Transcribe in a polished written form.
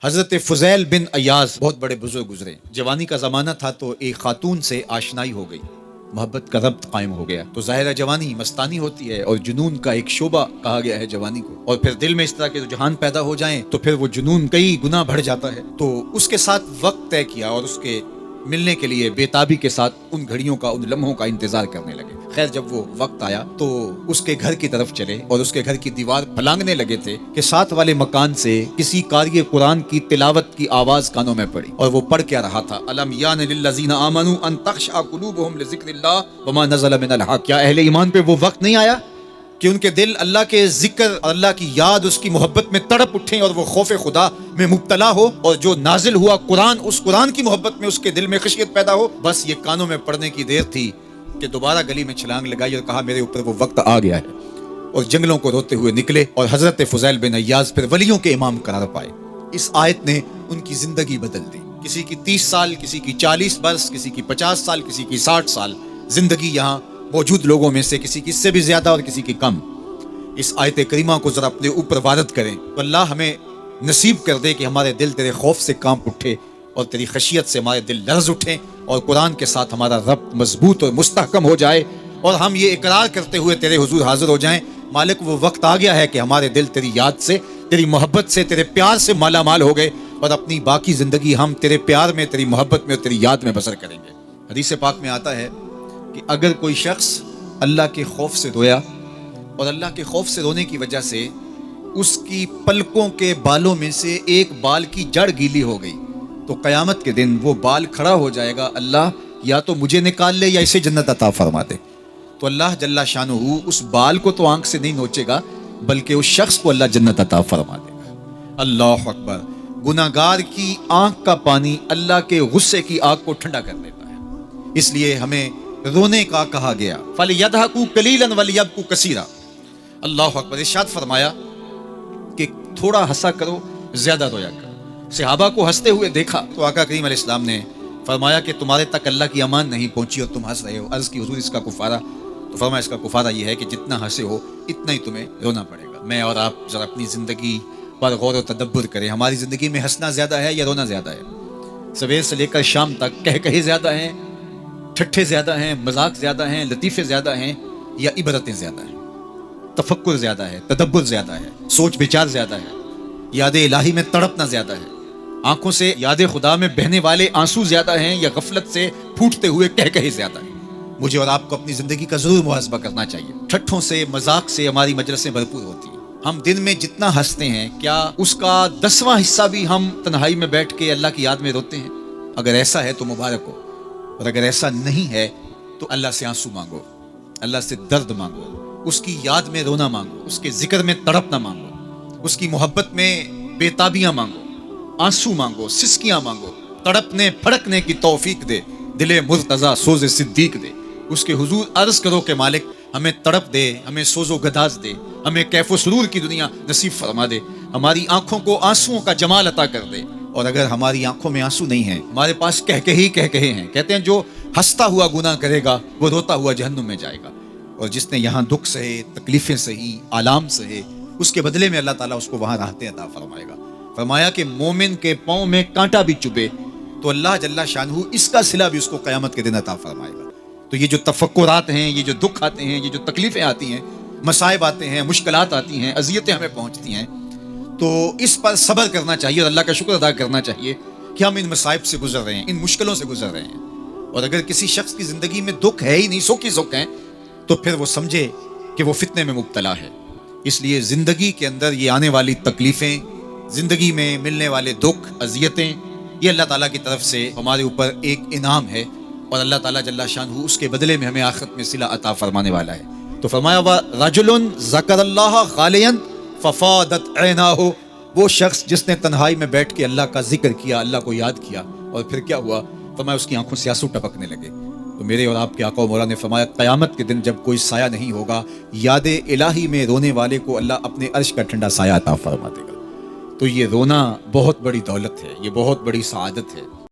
حضرت فضیل بن ایاز بہت بڑے بزرگ گزرے. جوانی کا زمانہ تھا تو ایک خاتون سے آشنائی ہو گئی, محبت کا ربط قائم ہو گیا. تو ظاہر جوانی مستانی ہوتی ہے اور جنون کا ایک شعبہ کہا گیا ہے جوانی کو, اور پھر دل میں اس طرح کے رجحان پیدا ہو جائیں تو پھر وہ جنون کئی گنا بڑھ جاتا ہے. تو اس کے ساتھ وقت طے کیا اور اس کے ملنے کے لیے بے تابی کے ساتھ ان گھڑیوں کا, ان لمحوں کا انتظار کرنے لگے. خیر جب وہ وقت آیا تو اس کے گھر کی طرف چلے اور اس کے گھر کی دیوار پھلانگنے لگے تھے کہ ساتھ والے مکان سے کسی قاری قرآن کی تلاوت کی آواز کانوں میں پڑی. اور وہ پڑھ کیا رہا تھا, الم یان للذین آمنوا ان تخشع قلوبهم لذکر اللہ وما نزل من الحق. کیا اہل ایمان پہ وہ وقت نہیں آیا کہ ان کے دل اللہ کے ذکر, اللہ کی یاد, اس کی محبت میں تڑپ اٹھیں اور وہ خوف خدا میں مبتلا ہو, اور جو نازل ہوا قرآن, اس قرآن کی محبت میں اس کے دل میں خشیت پیدا ہو. بس یہ کانوں میں پڑنے کی دیر تھی کہ دوبارہ گلی میں چھلانگ لگائی اور کہا میرے اوپر وہ وقت آ گیا ہے, اور جنگلوں کو روتے ہوئے نکلے اور حضرت فضیل بن ایاز پھر ولیوں کے امام قرار پائے. اس آیت نے ان کی زندگی بدل دی. کسی کی 30 سال, کسی کی 40 برس, کسی کی 50 سال, کسی کی 60 سال زندگی یہاں موجود لوگوں میں سے کسی کی اس سے بھی زیادہ اور کسی کی کم. اس آیت کریمہ کو ذرا اپنے اوپر وارد کریں تو اللہ ہمیں نصیب کر دے کہ ہمارے دل تیرے خوف سے کانپ اٹھے اور تیری خشیت سے ہمارے دل لرز اٹھیں, اور قرآن کے ساتھ ہمارا ربط مضبوط اور مستحکم ہو جائے, اور ہم یہ اقرار کرتے ہوئے تیرے حضور حاضر ہو جائیں, مالک وہ وقت آ گیا ہے کہ ہمارے دل تیری یاد سے, تیری محبت سے, تیرے پیار سے مالا مال ہو گئے, اور اپنی باقی زندگی ہم تیرے پیار میں, تیری محبت میں اور تیری یاد میں بسر کریں گے. حدیث پاک میں آتا ہے کہ اگر کوئی شخص اللہ کے خوف سے رویا اور اللہ کے خوف سے رونے کی وجہ سے اس کی پلکوں کے بالوں میں سے ایک بال کی جڑ گیلی ہو گئی تو قیامت کے دن وہ بال کھڑا ہو جائے گا, اللہ یا تو مجھے نکال لے یا اسے جنت عطا فرما دے. تو اللہ جل شانہ اس بال کو تو آنکھ سے نہیں نوچے گا بلکہ اس شخص کو اللہ جنت عطا فرما دے گا. اللہ اکبر. گناہگار کی آنکھ کا پانی اللہ کے غصے کی آگ کو ٹھنڈا کر دیتا ہے. اس لیے ہمیں رونے کا کہا گیا, فَلْيَضْحَكُوا قَلِيلًا وَلْيَبْكُوا كَثِيرًا. اللہ اکبر. ارشاد فرمایا کہ تھوڑا ہنسا کرو, زیادہ رویا کرو. صحابہ کو ہنستے ہوئے دیکھا تو آقا کریم علیہ السلام نے فرمایا کہ تمہارے تک اللہ کی امان نہیں پہنچی اور تم ہنس رہے ہو. عرض کی حضور اس کا کفارہ؟ تو فرمایا اس کا کفارہ یہ ہے کہ جتنا ہنسے ہو اتنا ہی تمہیں رونا پڑے گا. میں اور آپ ذرا اپنی زندگی پر غور و تدبر کریں. ہماری زندگی میں ہنسنا زیادہ ہے یا رونا زیادہ ہے؟ سویر سے لے کر شام تک کہے زیادہ ہیں, ٹھٹھے زیادہ ہیں, مذاق زیادہ ہیں, لطیفے زیادہ ہیں, یا عبرتیں زیادہ ہیں؟ تفکر زیادہ ہے, تدبر زیادہ ہے, سوچ بچار زیادہ ہے, یاد الہی میں تڑپنا زیادہ ہے, آنکھوں سے یاد خدا میں بہنے والے آنسو زیادہ ہیں, یا غفلت سے پھوٹتے ہوئے کہے زیادہ ہیں؟ مجھے اور آپ کو اپنی زندگی کا ضرور محاسبہ کرنا چاہیے. ٹھٹھوں سے, مذاق سے ہماری مجلسیں بھرپور ہوتی ہیں. ہم دن میں جتنا ہنستے ہیں کیا اس کا 10واں حصہ بھی ہم تنہائی میں بیٹھ کے اللہ کی یاد میں روتے ہیں؟ اگر ایسا ہے تو مبارک ہو, اور اگر ایسا نہیں ہے تو اللہ سے آنسو مانگو, اللہ سے درد مانگو, اس کی یاد میں رونا مانگو, اس کے ذکر میں تڑپنا مانگو, اس کی محبت میں بے تابیاں مانگو, آنسو مانگو, سسکیاں مانگو. تڑپنے پھڑکنے کی توفیق دے, دل مرتضیٰ سوز صدیق دے. اس کے حضور عرض کرو کہ مالک ہمیں تڑپ دے, ہمیں سوز و گداز دے, ہمیں کیف و سرور کی دنیا نصیب فرما دے, ہماری آنکھوں کو آنسوؤں کا جمال عطا کر دے. اور اگر ہماری آنکھوں میں آنسو نہیں ہیں, ہمارے پاس کہے ہیں, کہتے ہیں جو ہنستا ہوا گناہ کرے گا وہ روتا ہوا جہنم میں جائے گا, اور جس نے یہاں دکھ سہے, تکلیفیں سہی, آلام سہے, اس کے بدلے میں اللہ تعالیٰ اس کو وہاں راحتیں عطا فرمائے گا. فرمایا کہ مومن کے پاؤں میں کانٹا بھی چبھے تو اللہ جل شانہ اس کا صلہ بھی اس کو قیامت کے دن عطا فرمائے گا. تو یہ جو تفکرات ہیں, یہ جو دکھ آتے ہیں, یہ جو تکلیفیں آتی ہیں, مصائب آتے ہیں, مشکلات آتی ہیں, اذیتیں ہمیں پہنچتی ہیں, تو اس پر صبر کرنا چاہیے اور اللہ کا شکر ادا کرنا چاہیے کہ ہم ان مصائب سے گزر رہے ہیں, ان مشکلوں سے گزر رہے ہیں. اور اگر کسی شخص کی زندگی میں دکھ ہے ہی نہیں, سکھ ہی سکھ ہیں, تو پھر وہ سمجھے کہ وہ فتنے میں مبتلا ہے. اس لیے زندگی کے اندر یہ آنے والی تکلیفیں, زندگی میں ملنے والے دکھ, اذیتیں, یہ اللہ تعالیٰ کی طرف سے ہمارے اوپر ایک انعام ہے, اور اللہ تعالیٰ جل شانہ اس کے بدلے میں ہمیں آخرت میں صلہ عطا فرمانے والا ہے. تو فرمایا رجل ذکر اللہ خالیا ففاضت عیناہ, وہ شخص جس نے تنہائی میں بیٹھ کے اللہ کا ذکر کیا, اللہ کو یاد کیا, اور پھر کیا ہوا؟ فرمایا اس کی آنکھوں سے آنسو ٹپکنے لگے. تو میرے اور آپ کے آقا و مولا نے فرمایا قیامت کے دن جب کوئی سایہ نہیں ہوگا, یاد الہی میں رونے والے کو اللہ اپنے عرش کا ٹھنڈا سایہ عطا فرما دے گا. تو یہ رونا بہت بڑی دولت ہے, یہ بہت بڑی سعادت ہے.